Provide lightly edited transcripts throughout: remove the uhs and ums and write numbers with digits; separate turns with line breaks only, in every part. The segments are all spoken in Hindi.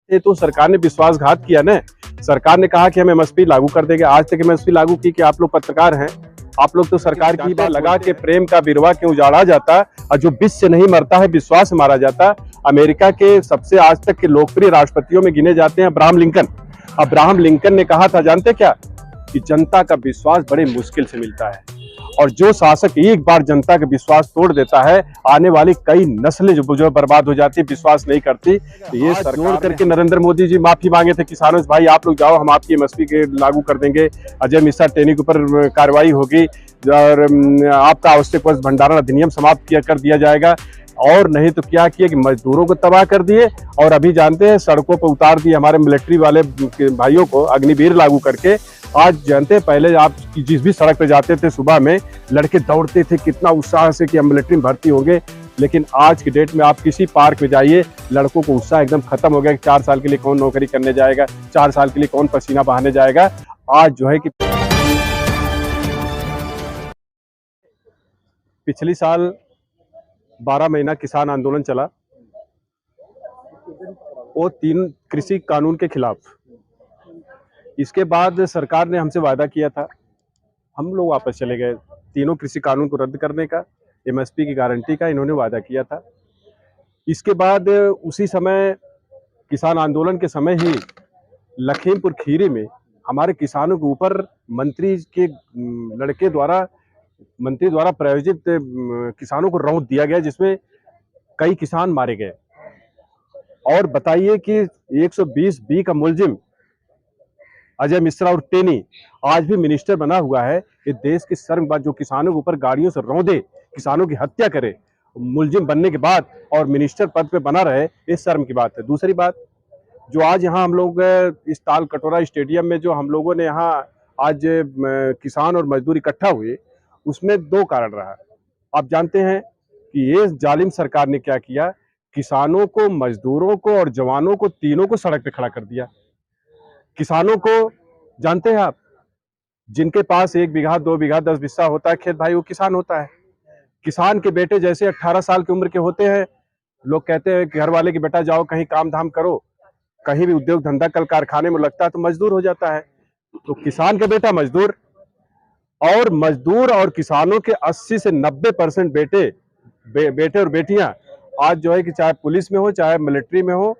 ये तो सरकार ने विश्वासघात किया ना। सरकार ने कहा कि हम एमएसपी लागू कर देंगे, आज तक एमएसपी लागू की कि आप लोग पत्रकार हैं, आप लोग तो सरकार की बात लगा के प्रेम का बिरवा क्यों उजाड़ा जाता और जो विष से नहीं मरता है विश्वास से मारा जाता। अमेरिका के सबसे आज तक के लोकप्रिय राष्ट्रपतियों में गिने जाते हैं अब्राहम लिंकन। अब्राहम लिंकन ने कहा था, जानते क्या, कि जनता का विश्वास बड़े मुश्किल से मिलता है और जो शासक एक बार जनता का विश्वास तोड़ देता है, आने वाली कई नस्लें जो बर्बाद हो जाती, विश्वास नहीं करती। तो ये सरकार करके नरेंद्र मोदी जी माफी मांगे थे किसानों से, भाई आप लोग जाओ, हम आपकी एमएसपी के लागू कर देंगे, अजय मिश्रा टेनी के ऊपर कार्रवाई होगी और आपका आवश्यक वस्तु भंडारण अधिनियम समाप्त कर दिया जाएगा। और नहीं तो क्या किया कि मजदूरों को तबाह कर दिए और अभी जानते हैं सड़कों पर उतार दिए हमारे मिलिट्री वाले भाइयों को, अग्निवीर लागू करके। आज जानते हैं पहले आप जिस भी सड़क पे जाते थे सुबह में लड़के दौड़ते थे कितना उत्साह से कि हम मिलिट्री में भर्ती होंगे, लेकिन आज की डेट में आप किसी पार्क में जाइए, लड़कों को उत्साह एकदम खत्म हो गया कि 4 साल के लिए कौन नौकरी करने जाएगा, 4 साल के लिए कौन पसीना बहाने जाएगा। आज जो है कि पिछली साल 12 महीना किसान आंदोलन चला, वो 3 कृषि कानून के खिलाफ। इसके बाद सरकार ने हमसे वादा किया था, हम लोग वापस चले गए, तीनों कृषि कानून को रद्द करने का, एमएसपी की गारंटी का इन्होंने वादा किया था। इसके बाद उसी समय किसान आंदोलन के समय ही लखीमपुर खीरी में हमारे किसानों के ऊपर मंत्री द्वारा प्रायोजित किसानों को रौंद दिया गया, जिसमें कई किसान मारे गए। और बताइए कि 120B का मुलजिम अजय मिश्रा और टेनी आज भी मिनिस्टर बना हुआ है। ये देश की शर्म बात, जो किसानों के ऊपर गाड़ियों से रौंदे, किसानों की हत्या करे, मुलजिम बनने के बाद और मिनिस्टर पद पे बना रहे, ये शर्म की बात है। दूसरी बात, जो आज यहाँ हम लोग इस ताल कटोरा स्टेडियम में जो हम लोगों ने यहाँ आज किसान और मजदूर इकट्ठा हुए, उसमें 2 कारण रहा। आप जानते हैं कि ये जालिम सरकार ने क्या किया, किसानों को, मजदूरों को और जवानों को, तीनों को सड़क पे खड़ा कर दिया। किसानों को जानते हैं आप, जिनके पास 1 बीघा 2 बीघा 10 बिस्सा होता है खेत, भाई वो किसान होता है। किसान के बेटे जैसे 18 साल की उम्र के होते हैं, लोग कहते हैं कि घर वाले की बेटा जाओ कहीं काम धाम करो, कहीं भी उद्योग धंधा कल कारखाने में लगता है तो मजदूर हो जाता है। तो किसान का बेटा मजदूर, और मजदूर और किसानों के 80 से 90% बेटे और बेटियां आज जो है कि चाहे पुलिस में हो चाहे मिलिट्री में हो,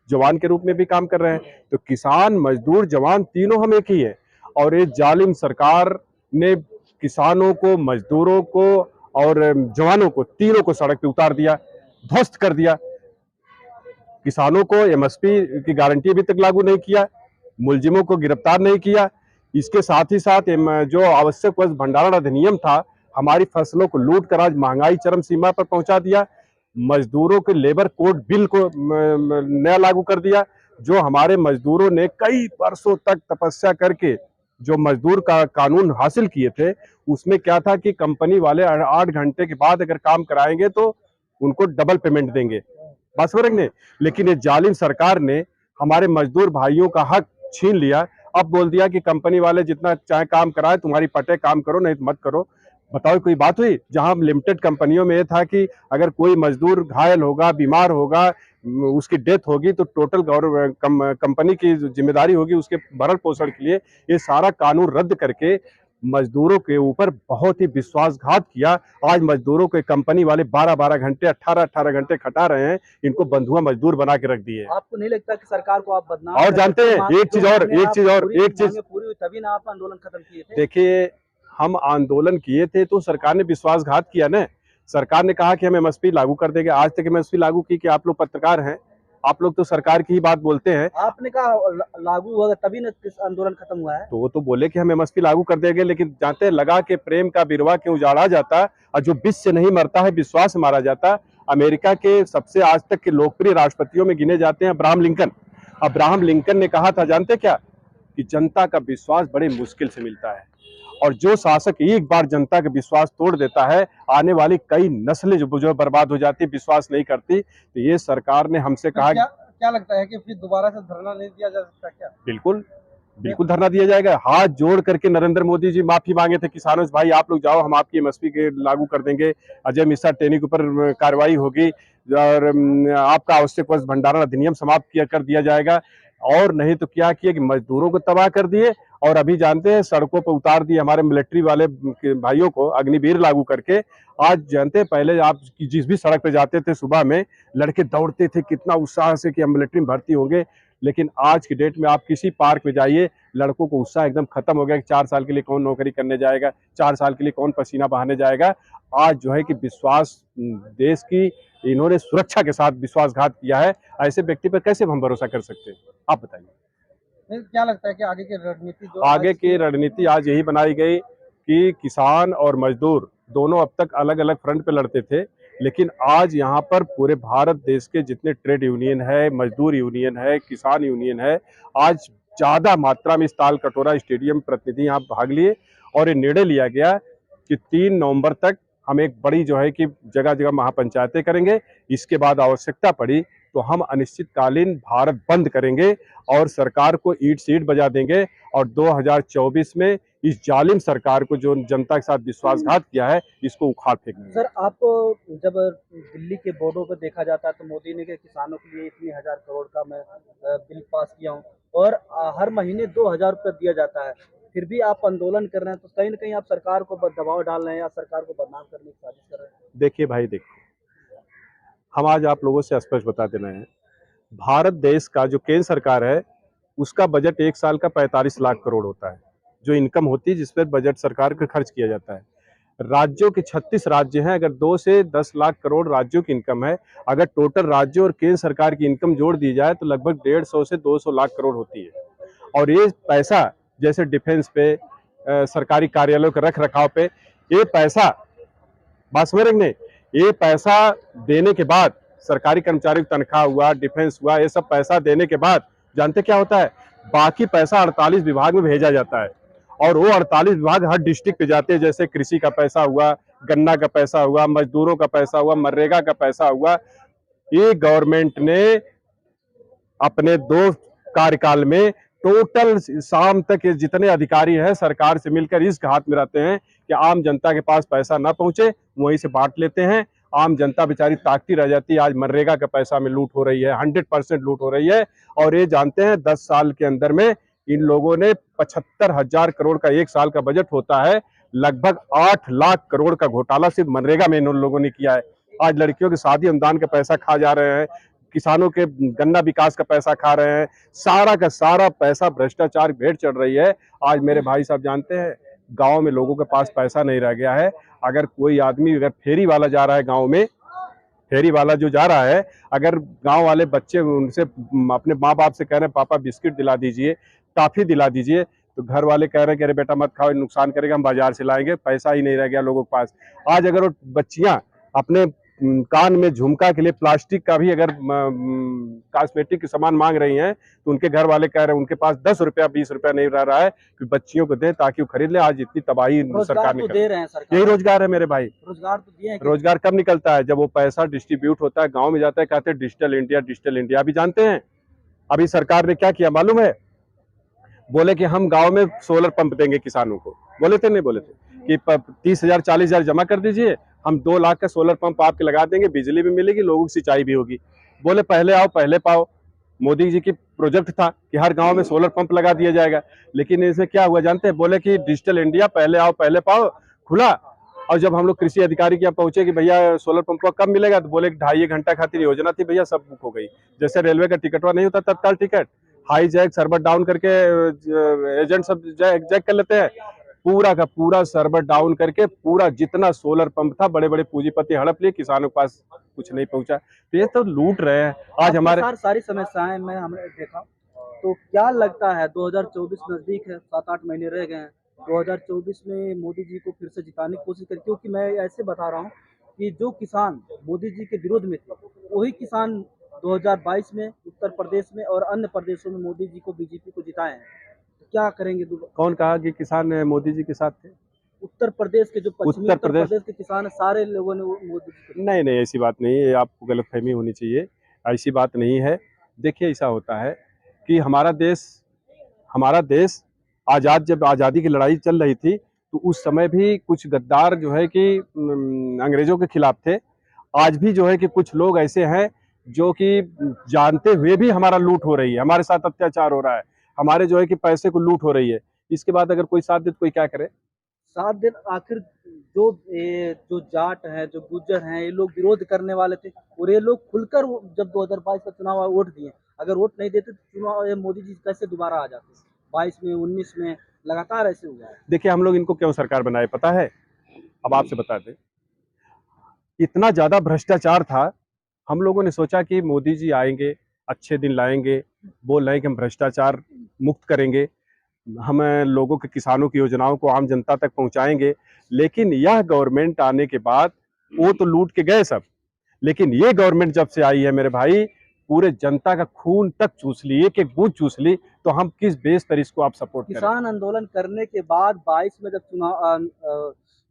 जवान के रूप में भी काम कर रहे हैं। तो किसान, मजदूर, जवान तीनों हम एक ही है। और ये जालिम सरकार ने किसानों को, मजदूरों को और जवानों को, तीनों को सड़क पे उतार दिया, ध्वस्त कर दिया। किसानों को एमएसपी की गारंटी अभी तक लागू नहीं किया, मुलजिमों को गिरफ्तार नहीं किया। इसके साथ ही साथ जो आवश्यक वस्तु भंडारण अधिनियम था, हमारी फसलों को लूट कर आज महंगाई चरम सीमा पर पहुंचा दिया। मजदूरों के लेबर कोड बिल को नया लागू कर दिया, जो हमारे मजदूरों ने कई वर्षों तक तपस्या करके जो मजदूर का कानून हासिल किए थे, उसमें क्या था कि कंपनी वाले 8 घंटे के बाद अगर काम कराएंगे तो उनको डबल पेमेंट देंगे, बस ने। लेकिन ये जालिम सरकार ने हमारे मजदूर भाइयों का हक छीन लिया। अब बोल दिया कि कंपनी वाले जितना चाहे काम कराए, तुम्हारी पटे काम करो नहीं तो मत करो। बताओ कोई बात हुई? जहां लिमिटेड कंपनियों में ये था कि अगर कोई मजदूर घायल होगा, बीमार होगा, उसकी डेथ होगी तो टोटल कंपनी की जिम्मेदारी होगी उसके भरण पोषण के लिए। ये सारा कानून रद्द करके मजदूरों के ऊपर बहुत ही विश्वासघात किया। आज मजदूरों के कंपनी वाले 12-12 घंटे, 18-18 घंटे खटा रहे हैं, इनको बंधुआ मजदूर बना के रख दिए।
आपको नहीं लगता कि सरकार को आप बदनाम?
और जानते हैं एक चीज
पूरी हुई तभी ना आप आंदोलन खत्म किए थे।
देखिए, हम आंदोलन किए थे तो सरकार ने विश्वासघात किया ना। सरकार ने कहा कि हम एमएसपी लागू कर देंगे, आज तक एमएसपी लागू की कि आप लोग पत्रकार हैं, आप लोग तो सरकार की ही बात बोलते हैं।
आपने कहा लागू होगा तभी ना आंदोलन खत्म हुआ है।
तो वो तो बोले कि हम एमएसपी लागू कर देंगे, लेकिन जानते हैं लगा के प्रेम का बिरवा क्यों उजाड़ा जाता और जो विष से नहीं मरता है विश्वास से मारा जाता। अमेरिका के सबसे आज तक के लोकप्रिय राष्ट्रपतियों में गिने जाते हैं अब्राहम लिंकन। अब्राहम लिंकन ने कहा था, जानते क्या, कि जनता का विश्वास बड़े मुश्किल से मिलता है और जो शासक एक बार जनता का विश्वास तोड़ देता है, आने वाली कई नस्लें जो बर्बाद हो जाती, विश्वास नहीं करती। तो ये सरकार ने हमसे कहा।
क्या लगता है कि फिर दोबारा से धरना नहीं दिया जा सकता क्या?
बिल्कुल बिल्कुल धरना दिया जाएगा। हाथ जोड़ करके नरेंद्र मोदी जी माफी मांगे थे किसानों से, भाई आप लोग जाओ, हम आपकी एमएसपी के लागू कर देंगे, अजय मिश्रा टेनी के ऊपर कार्रवाई होगी और आपका आवश्यक वस्तु भंडारण अधिनियम समाप्त किया कर दिया जाएगा। और नहीं तो क्या किया कि मजदूरों को तबाह कर दिए और अभी जानते हैं सड़कों पर उतार दिए हमारे मिलिट्री वाले भाइयों को, अग्निवीर लागू करके। आज जानते हैं पहले आप जिस भी सड़क पे जाते थे सुबह में लड़के दौड़ते थे कितना उत्साह से कि हम मिलिट्री में भर्ती होंगे, लेकिन आज की डेट में आप किसी पार्क में जाइए, लड़कों को उत्साह एकदम खत्म हो गया कि 4 साल के लिए कौन नौकरी करने जाएगा, 4 साल के लिए कौन पसीना बहाने जाएगा। आज जो है कि विश्वास देश की इन्होंने सुरक्षा के साथ विश्वासघात किया है, ऐसे व्यक्ति पर कैसे हम भरोसा कर सकते हैं, आप बताइए।
क्या लगता है कि आगे की रणनीति जो
आगे की रणनीति आज यही बनाई गई कि किसान और मजदूर दोनों अब तक अलग अलग फ्रंट पे लड़ते थे, लेकिन आज यहाँ पर पूरे भारत देश के जितने ट्रेड यूनियन है, मजदूर यूनियन है, किसान यूनियन है, आज ज्यादा मात्रा में इस ताल कटोरा स्टेडियम प्रतिनिधि यहाँ भाग लिए और ये निर्णय लिया गया कि 3 नवंबर तक हम एक बड़ी जो है कि जगह जगह महापंचायतें करेंगे। इसके बाद आवश्यकता पड़ी तो हम अनिश्चितकालीन भारत बंद करेंगे और सरकार को ईंट सीट बजा देंगे और 2024 में इस जालिम सरकार को जो जनता के साथ विश्वासघात किया है इसको उखाड़ फेंकेंगे।
सर, आप जब दिल्ली के बोर्डों पर देखा जाता है तो मोदी ने के किसानों के लिए इतनी 1000 करोड़ का मैं बिल पास किया हूँ और हर महीने 2000 रुपये दिया जाता है, फिर भी आप आंदोलन कर रहे हैं, तो कहीं ना कहीं आप सरकार को दबाव डाल रहे हैं या सरकार को बदनाम करने की साजिश कर रहे हैं।
देखिए भाई, देखो हम आज आप लोगों से स्पष्ट बता दे रहे हैं, भारत देश का जो केंद्र सरकार है उसका बजट 1 साल का 45 लाख करोड़ होता है, जो इनकम होती है जिस पर बजट सरकार का खर्च किया जाता है। राज्यों के 36 राज्य हैं, अगर 2 से 10 लाख करोड़ राज्यों की इनकम है, अगर टोटल राज्यों और केंद्र सरकार की इनकम जोड़ दी जाए तो लगभग 150 से 200 लाख करोड़ होती है। और ये पैसा जैसे डिफेंस पे, सरकारी कार्यालयों के रख रखाव पे, ये पैसा बात समझ रहे नहीं, ये पैसा देने के बाद सरकारी कर्मचारी की तनख्वाह हुआ, डिफेंस हुआ, ये सब पैसा देने के बाद जानते क्या होता है, बाकी पैसा 48 विभाग में भेजा जाता है और वो 48 विभाग हर डिस्ट्रिक्ट पे जाते हैं। जैसे कृषि का पैसा हुआ, गन्ना का पैसा हुआ, मजदूरों का पैसा हुआ, मनरेगा का पैसा हुआ। ये गवर्नमेंट ने अपने 2 कार्यकाल में टोटल शाम तक जितने अधिकारी हैं सरकार से मिलकर इस घात में रहते हैं कि आम जनता के पास पैसा ना पहुंचे, वहीं से बांट लेते हैं। आम जनता बेचारी ताकती रह जाती है। आज मनरेगा का पैसा में लूट हो रही है, 100% लूट हो रही है। और ये जानते हैं 10 साल के अंदर में इन लोगों ने 75,000 करोड़ का 1 साल का बजट होता है, लगभग 8 लाख करोड़ का घोटाला सिर्फ मनरेगा में इन लोगों ने किया है। आज लड़कियों की शादी अनुदान का पैसा खा जा रहे हैं, किसानों के गन्ना विकास का पैसा खा रहे हैं, सारा का सारा पैसा भ्रष्टाचार भेंट चढ़ रही है। आज मेरे भाई साहब जानते हैं गांव में लोगों के पास पैसा नहीं रह गया है। अगर कोई आदमी अगर फेरी वाला जा रहा है गांव में, फेरी वाला जो जा रहा है, अगर गांव वाले बच्चे उनसे अपने माँ बाप से कह रहे हैं पापा बिस्किट दिला दीजिए, टॉफी दिला दीजिए, तो घर वाले कह रहे हैं कि अरे बेटा मत खाओ, नुकसान करेगा, हम बाजार से लाएंगे, पैसा ही नहीं रह गया लोगों के पास। आज अगर वो बच्चियां अपने कान में झुमका के लिए प्लास्टिक का भी अगर कॉस्मेटिक के सामान मांग रही हैं तो उनके घर वाले कह रहे हैं उनके पास 10 रुपया 20 रुपया नहीं रह रहा है कि बच्चियों को दें ताकि वो खरीद ले। आज इतनी तबाही सरकार ने
दे रहे हैं, सरकार
यही रोजगार है मेरे भाई।
रोजगार तो दिए हैं।
रोजगार कब निकलता है? जब वो पैसा डिस्ट्रीब्यूट होता है, गांव में जाता है, कहते हैं डिजिटल इंडिया डिजिटल इंडिया। अभी जानते हैं अभी सरकार ने क्या किया मालूम है? बोले कि हम गांव में सोलर पंप देंगे किसानों को। बोले थे नहीं बोले थे कि 30,000 40,000 जमा कर दीजिए, हम 2 लाख का सोलर पंप आपके लगा देंगे, बिजली भी मिलेगी, लोगों की सिंचाई भी होगी। बोले पहले आओ पहले पाओ। मोदी जी की प्रोजेक्ट था कि हर गांव में सोलर पंप लगा दिया जाएगा, लेकिन इसमें क्या हुआ जानते हैं? बोले कि डिजिटल इंडिया पहले आओ पहले पाओ खुला, और जब हम लोग कृषि अधिकारी के यहाँ पहुंचे कि भैया सोलर पंप कब मिलेगा, तो बोले 2.5 घंटा खातिर योजना थी भैया, सब बुक हो गई। जैसे रेलवे का टिकटवा नहीं होता tatkal ticket, hijack server down करके एजेंट सब जैक कर लेते हैं, पूरा का पूरा सर्वर डाउन करके पूरा जितना सोलर पंप था बड़े बड़े पूंजीपति हड़प लिए, किसानों के पास कुछ नहीं पहुंचा। तो ये तो लूट रहे हैं आज हमारे।
सारी समस्याएं मैं हमने देखा, तो क्या लगता है 2024 नजदीक है, 7-8 महीने रह गए हैं, 2024 में मोदी जी को फिर से जिताने की कोशिश करें? क्योंकि मैं ऐसे बता रहा हूँ कि जो किसान मोदी जी के विरोध में थे वही किसान 2022 में उत्तर प्रदेश में और अन्य प्रदेशों में मोदी जी को बीजेपी को जिताए हैं। तो क्या करेंगे?
कौन कहा कि किसान मोदी जी के साथ थे?
उत्तर प्रदेश के जो पश्चिमी उत्तर प्रदेश के किसान सारे लोगों ने मोदी जी।
नहीं नहीं, ऐसी बात नहीं है, आपको गलतफहमी होनी चाहिए, ऐसी बात नहीं है। देखिए ऐसा होता है कि हमारा देश हमारा देश आज़ाद, जब आज़ादी की लड़ाई चल रही थी तो उस समय भी कुछ गद्दार जो है कि अंग्रेजों के खिलाफ थे। आज भी जो है कि कुछ लोग ऐसे हैं जो कि जानते हुए भी हमारा लूट हो रही है, हमारे साथ अत्याचार हो रहा है, हमारे जो है कि पैसे को लूट हो रही है। इसके बाद अगर कोई साथ दे तो कोई क्या करे?
7 दिन आखिर जो जाट हैं, जो गुज्जर हैं, ये लोग विरोध करने वाले थे और ये लोग खुलकर जब 2022 का चुनाव आया वोट दिए। अगर वोट नहीं देते तो चुनाव ये मोदी जी कैसे दोबारा आ जाते? 22 में, 19 में लगातार ऐसे हुआ है।
देखिए, हम लोग इनको क्यों सरकार बनाए पता है? अब आपसे बता दें, इतना ज्यादा भ्रष्टाचार था, हम लोगों ने सोचा कि मोदी जी आएंगे, अच्छे दिन लाएंगे, बोल रहे हैं कि हम भ्रष्टाचार मुक्त करेंगे, हम लोगों के, किसानों की योजनाओं को आम जनता तक पहुंचाएंगे। लेकिन यह गवर्नमेंट आने के बाद वो तो लूट के गए सब, लेकिन ये गवर्नमेंट जब से आई है मेरे भाई, पूरे जनता का खून तक चूस ली, एक एक बूथ चूस ली। तो हम किस बेस पर इसको आप सपोर्ट करें?
किसान आंदोलन करने के बाद 22 में जब चुनाव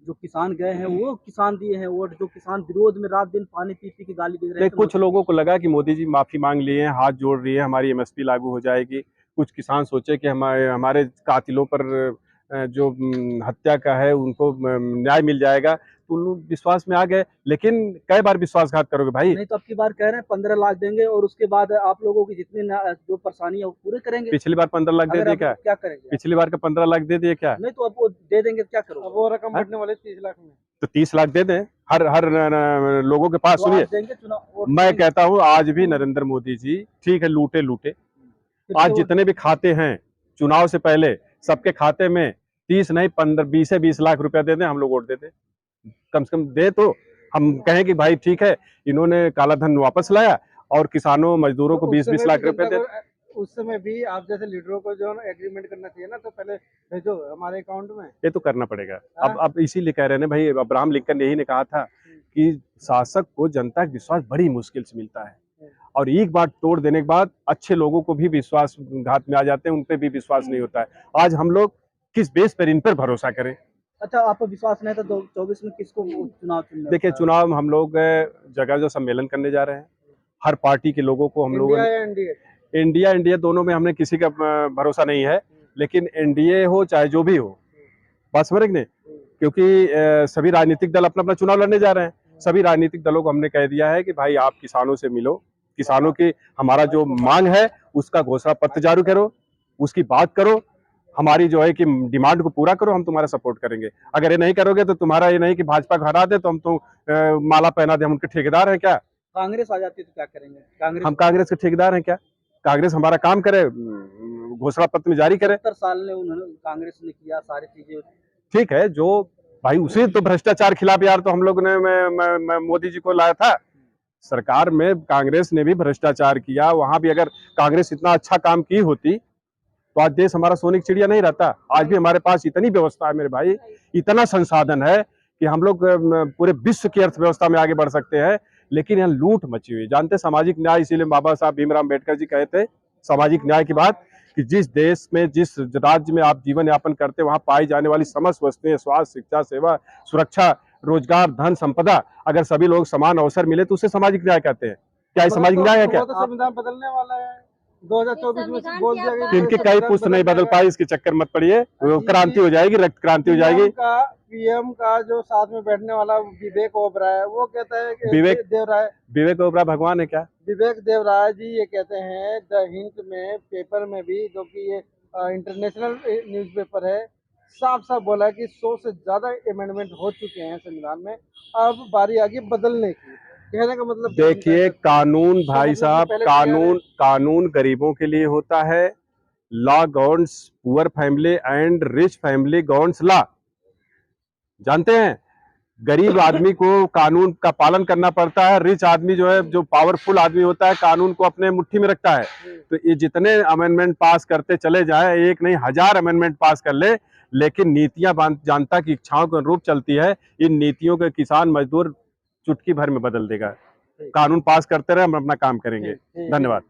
जो किसान गए हैं वो किसान दिए हैं वोट, जो किसान विरोध में रात दिन पानी पी पी के गाली दे रहे
नहीं,
थे।
कुछ लोगों को लगा कि मोदी जी माफी मांग लिए हैं, हाथ जोड़ रही है, हमारी एमएसपी लागू हो जाएगी। कुछ किसान सोचे कि हमारे कातिलों पर जो हत्या का है उनको न्याय मिल जाएगा, तो उन विश्वास में आ गए। लेकिन कई बार विश्वासघात करोगे भाई?
नहीं तो अब की बार कह रहे हैं 15 लाख देंगे और उसके बाद आप लोगों की जितनी जो परेशानी है वो पूरे करेंगे।
पिछली बार 15 लाख दे दिए क्या?
क्या करेंगे?
पिछली बार का 15 लाख दे दिए क्या?
नहीं तो अब वो दे देंगे, क्या करोगे?
अब वो रकम बढ़ने वाले 30 लाख में।
तो 30 लाख दे दें हर लोगों के पास।
तो
सुनिए,
आप देंगे चुनाव?
मैं कहता हूं आज भी नरेंद्र मोदी जी ठीक है, लूटे लूटे, आज जितने भी खाते हैं चुनाव से पहले सबके खाते में 30 नहीं 15 20 लाख रुपया दे दें, हम लोग वोट दे दें। कम से कम दे तो हम कहें कि भाई ठीक है, इन्होंने काला धन वापस लाया और किसानों मजदूरों को 20 लाख रुपए दे।
उस समय भी आप जैसे लीडरों को जो एग्रीमेंट करना चाहिए ना, तो पहले भेजो हमारे अकाउंट में।
ये तो करना पड़ेगा। अब इसीलिए कह रहे हैं भाई, अब्राहम लिंकन यही ने कहा था कि शासक को जनता का विश्वास बड़ी मुश्किल से मिलता है, और एक बार तोड़ देने के बाद अच्छे लोगों को भी विश्वास घात में आ जाते हैं, उन पे भी विश्वास नहीं होता है। आज हम लोग किस बेस पर इन पर भरोसा करें?
अच्छा, आपको विश्वास नहीं था 24 में किसको चुनाव चुनना?
देखिए, चुनाव हम लोग जगह जो सम्मेलन करने जा रहे हैं, हर पार्टी के लोगों को हम लोग इंडिया दोनों में हमने किसी का भरोसा नहीं है, लेकिन एनडीए हो चाहे जो भी हो, बात समझ रहे, क्योंकि सभी राजनीतिक दल अपना अपना चुनाव लड़ने जा रहे हैं। सभी राजनीतिक दलों को हमने कह दिया है कि भाई आप किसानों से मिलो, किसानों की हमारा जो मांग है उसका घोषणा पत्र जारी करो, उसकी बात करो, हमारी जो है कि डिमांड को पूरा करो, हम तुम्हारा सपोर्ट करेंगे। अगर ये नहीं करोगे तो तुम्हारा ये नहीं कि भाजपा को हरा दे तो हम तो माला पहना दे, हम उनके ठेकेदार हैं क्या?
कांग्रेस आ जाती तो क्या करेंगे?
हम कांग्रेस के ठेकेदार हैं क्या? कांग्रेस हमारा काम करे, घोषणा पत्र में जारी करे।
70 साल ने उन्होंने कांग्रेस ने किया सारी चीजें,
ठीक है, जो भाई उसी तो भ्रष्टाचार खिलाफ यार तो हम लोग ने मैं मोदी जी को लाया था। सरकार में कांग्रेस ने भी भ्रष्टाचार किया, वहां भी अगर कांग्रेस इतना अच्छा काम की होती तो आज देश हमारा सोने की चिड़िया नहीं रहता। आज भी हमारे पास इतनी व्यवस्था है मेरे भाई, इतना संसाधन है कि हम लोग पूरे विश्व की अर्थव्यवस्था में आगे बढ़ सकते हैं। लेकिन यहाँ लूट मची हुई, जानते सामाजिक न्याय, इसीलिए बाबा साहब भीमराव अम्बेडकर जी कहे थे सामाजिक न्याय की बात, कि जिस देश में, जिस राज्य में आप जीवन यापन करते वहां पाई जाने वाली समस्त वस्तुएं, स्वास्थ्य, शिक्षा, सेवा, सुरक्षा, रोजगार, धन, संपदा, अगर सभी लोग समान अवसर मिले तो उसे सामाजिक न्याय कहते हैं। क्या सामाजिक न्याय है क्या?
संविधान बदलने वाला है 2024 में, बोल दिया गया।
इनके कई पुस्त नहीं बदल पाई, इसके चक्कर मत पड़िए, क्रांति हो जाएगी, रक्त क्रांति हो जाएगी।
पीएम का जो साथ में बैठने वाला विवेक ओबराय है, वो कहता है कि विवेक
ओबराय भगवान है क्या?
विवेक देवराय जी ये कहते हैं द हिंट में, पेपर में भी, जो कि ये इंटरनेशनल न्यूज़पेपर है, साफ साफ बोला है कि 100 से ज्यादा अमेंडमेंट हो चुके हैं संविधान में, अब बारी आ गई बदलने की। कहने का मतलब,
देखिए, कानून भाई साहब, कानून गरीबों के लिए होता है। Law governs poor family and rich family governs law. जानते हैं, गरीब आदमी को कानून का पालन करना पड़ता है, रिच आदमी जो है, जो पावरफुल आदमी होता है, कानून को अपने मुट्ठी में रखता है। तो ये जितने अमेंडमेंट पास करते चले जाए, एक नहीं 1000 अमेंडमेंट पास कर ले, लेकिन नीतियां जनता की इच्छाओं के अनुरूप चलती है। इन नीतियों के किसान मजदूर चुटकी भर में बदल देगा। कानून पास करते रहे, हम अपना काम करेंगे। धन्यवाद।